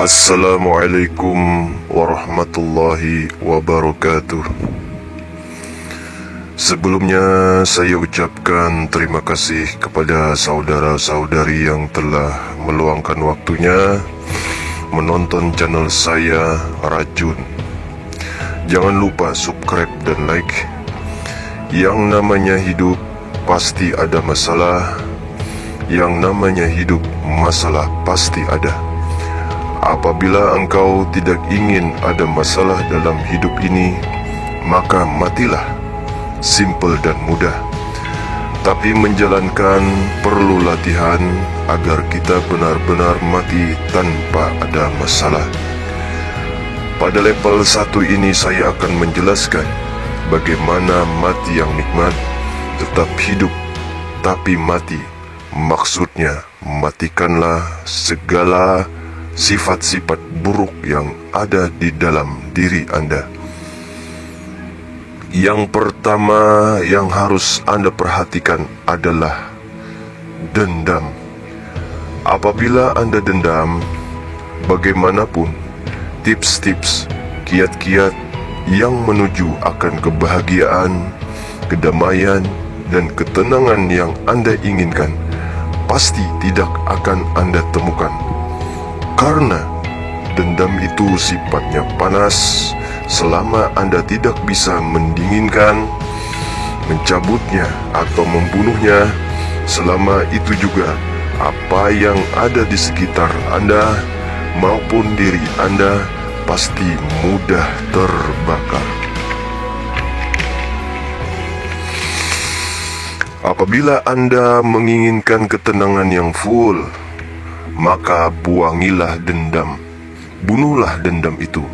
Assalamualaikum warahmatullahi wabarakatuh. Sebelumnya saya ucapkan terima kasih kepada saudara-saudari yang telah meluangkan waktunya menonton channel saya Racun. Jangan lupa subscribe dan like. Yang namanya hidup pasti ada masalah. Yang namanya hidup masalah pasti ada. Apabila engkau tidak ingin ada masalah dalam hidup ini, maka matilah. Simple dan mudah. Tapi menjalankan perlu latihan agar kita benar-benar mati tanpa ada masalah. Pada level 1 ini saya akan menjelaskan bagaimana mati yang nikmat, tetap hidup tapi mati. Maksudnya, matikanlah segala sifat-sifat buruk yang ada di dalam diri Anda. Yang pertama yang harus Anda perhatikan adalah dendam. Apabila Anda dendam, bagaimanapun tips-tips, kiat-kiat yang menuju akan kebahagiaan, kedamaian, dan ketenangan yang Anda inginkan pasti tidak akan Anda temukan. Karena dendam itu sifatnya panas. Selama Anda tidak bisa mendinginkan, mencabutnya atau membunuhnya, selama itu juga apa yang ada di sekitar Anda maupun diri Anda pasti mudah terbakar. Apabila Anda menginginkan ketenangan yang full, maka buangilah dendam. Bunuhlah dendam itu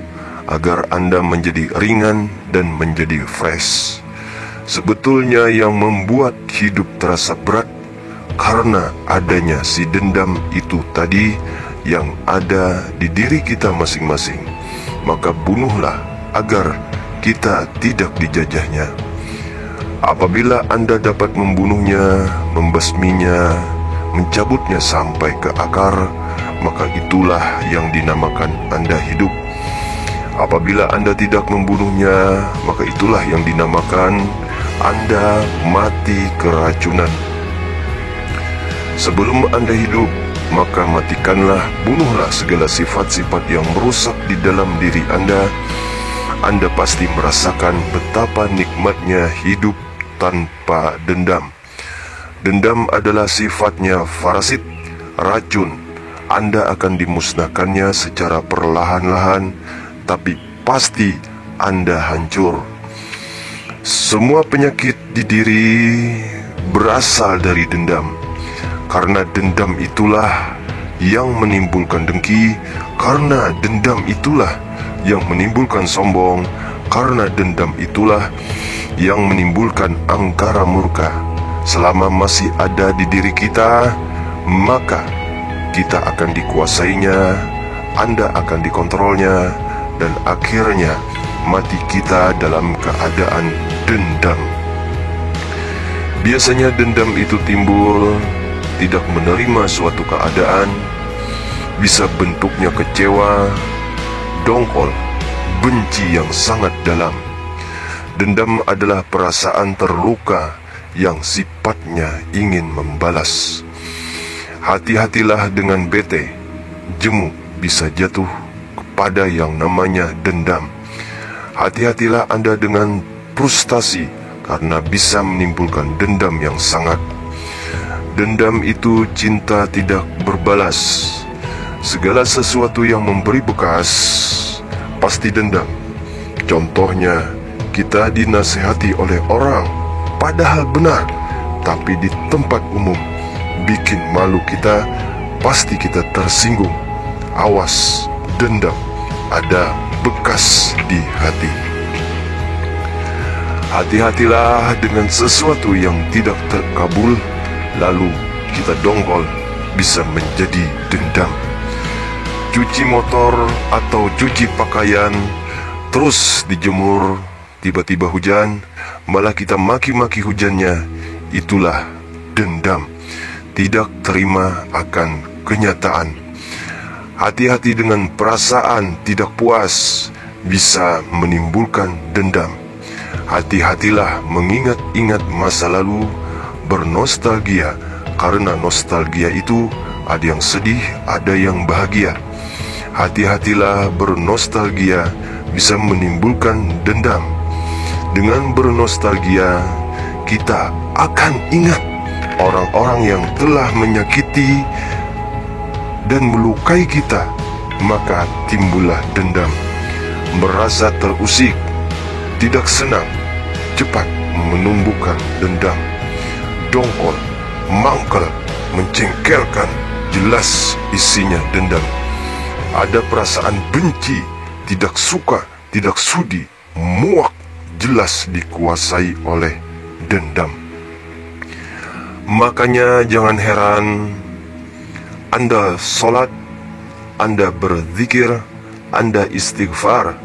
agar Anda menjadi ringan dan menjadi fresh. Sebetulnya yang membuat hidup terasa berat karena adanya si dendam itu tadi yang ada di diri kita masing-masing. Maka bunuhlah agar kita tidak dijajahnya. Apabila Anda dapat membunuhnya, membasminya, mencabutnya sampai ke akar, maka itulah yang dinamakan Anda hidup. Apabila Anda tidak membunuhnya, maka itulah yang dinamakan Anda mati keracunan. Sebelum Anda hidup, maka matikanlah, bunuhlah segala sifat-sifat yang merusak di dalam diri Anda. Anda pasti merasakan betapa nikmatnya hidup tanpa dendam. Dendam adalah sifatnya parasit, racun. Anda akan dimusnahkannya secara perlahan-lahan, tapi pasti Anda hancur. Semua penyakit di diri berasal dari dendam. Karena dendam itulah yang menimbulkan dengki. Karena dendam itulah yang menimbulkan sombong. Karena dendam itulah yang menimbulkan angkara murka. Selama masih ada di diri kita, maka kita akan dikuasainya, Anda akan dikontrolnya, dan akhirnya mati kita dalam keadaan dendam. Biasanya dendam itu timbul tidak menerima suatu keadaan, bisa bentuknya kecewa, dongkol, benci yang sangat dalam. Dendam adalah perasaan terluka yang sifatnya ingin membalas. Hati-hatilah dengan bete, jemu bisa jatuh kepada yang namanya dendam. Hati-hatilah Anda dengan frustasi karena bisa menimbulkan dendam yang sangat. Dendam itu cinta tidak berbalas. Segala sesuatu yang memberi bekas pasti dendam. Contohnya, kita dinasihati oleh orang padahal benar, tapi di tempat umum bikin malu kita, pasti kita tersinggung. Awas, dendam ada bekas di hati. Hati-hatilah dengan sesuatu yang tidak terkabul, lalu kita dongkol, bisa menjadi dendam. Cuci motor atau cuci pakaian, terus dijemur, tiba-tiba hujan, malah kita maki-maki hujannya, itulah dendam. Tidak terima akan kenyataan. Hati-hati dengan perasaan tidak puas, bisa menimbulkan dendam. Hati-hatilah mengingat-ingat masa lalu, bernostalgia, karena nostalgia itu ada yang sedih, ada yang bahagia. Hati-hatilah bernostalgia, bisa menimbulkan dendam. Dengan bernostalgia, kita akan ingat orang-orang yang telah menyakiti dan melukai kita, maka timbullah dendam. Merasa terusik, tidak senang, cepat menumbuhkan dendam. Dongkol, mangkal, mencengkelkan, jelas isinya dendam. Ada perasaan benci, tidak suka, tidak sudi, muak, jelas dikuasai oleh dendam. Makanya jangan heran Anda sholat, Anda berzikir, Anda istighfar,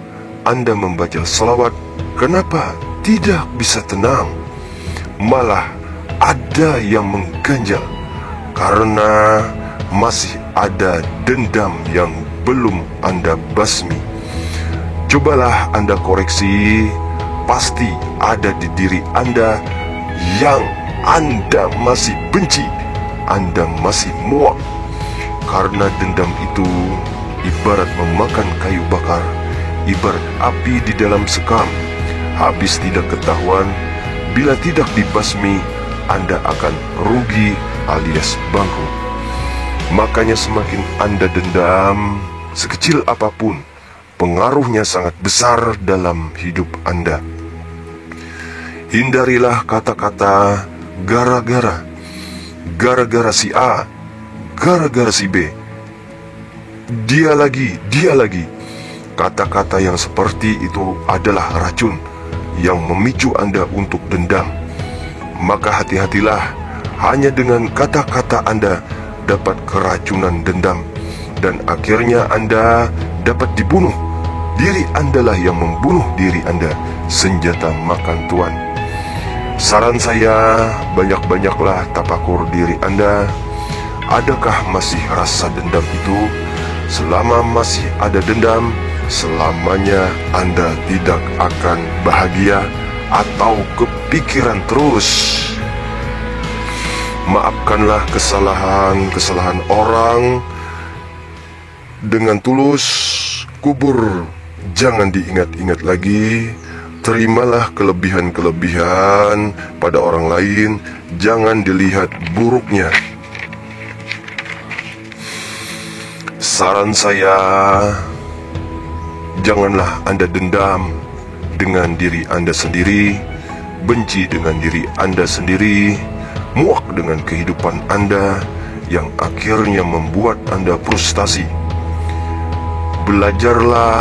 Anda membaca salawat, kenapa tidak bisa tenang? Malah ada yang mengganjal karena masih ada dendam yang belum Anda basmi. Cobalah Anda koreksi, pasti ada di diri Anda yang Anda masih benci, Anda masih muak. Karena dendam itu ibarat memakan kayu bakar, ibarat api di dalam sekam. Habis tidak ketahuan, bila tidak dibasmi, Anda akan rugi alias bangkrut. Makanya semakin Anda dendam, sekecil apapun, pengaruhnya sangat besar dalam hidup Anda. Hindarilah kata-kata gara-gara, gara-gara si A, gara-gara si B, dia lagi. Kata-kata yang seperti itu adalah racun yang memicu Anda untuk dendam. Maka hati-hatilah, hanya dengan kata-kata Anda dapat keracunan dendam, dan akhirnya Anda dapat dibunuh. Diri Anda lah yang membunuh diri Anda, senjata makan tuan. Saran saya, banyak-banyaklah tapakur diri Anda. Adakah masih rasa dendam itu? Selama masih ada dendam, selamanya Anda tidak akan bahagia atau kepikiran terus. Maafkanlah kesalahan orang dengan tulus. Kubur jangan diingat-ingat lagi. Terimalah kelebihan-kelebihan pada orang lain, jangan dilihat buruknya. Saran saya, janganlah Anda dendam dengan diri Anda sendiri, benci dengan diri Anda sendiri, muak dengan kehidupan Anda yang akhirnya membuat Anda frustasi. Belajarlah,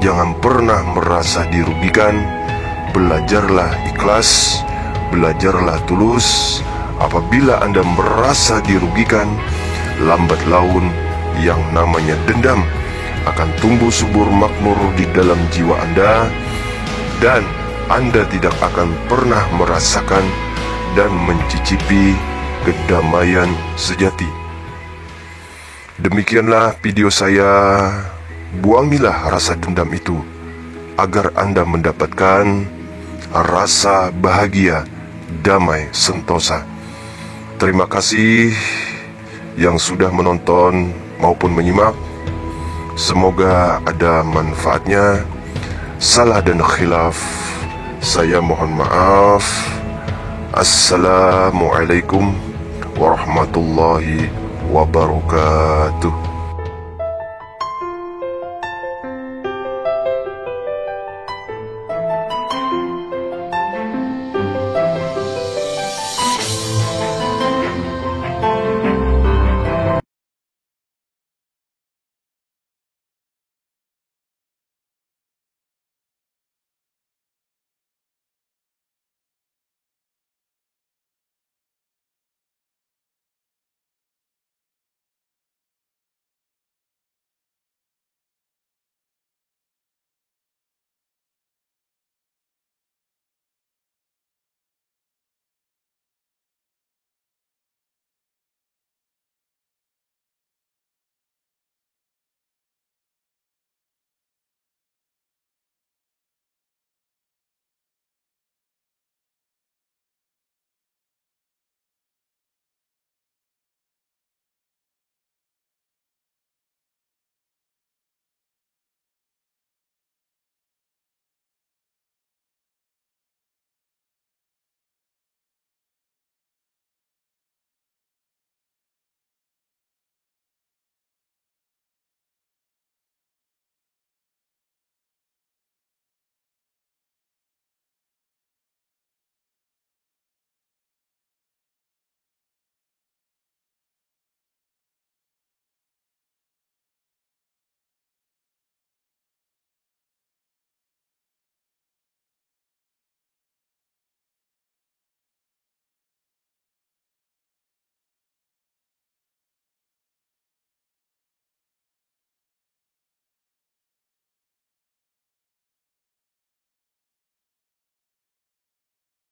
jangan pernah merasa dirugikan. Belajarlah ikhlas, belajarlah tulus. Apabila Anda merasa dirugikan, lambat laun yang namanya dendam akan tumbuh subur makmur di dalam jiwa Anda, dan Anda tidak akan pernah merasakan dan mencicipi kedamaian sejati. Demikianlah video saya. Buangilah rasa dendam itu agar Anda mendapatkan rasa bahagia, damai, sentosa. Terima kasih yang sudah menonton maupun menyimak. Semoga ada manfaatnya. Salah dan khilaf, saya mohon maaf. Assalamualaikum warahmatullahi wabarakatuh.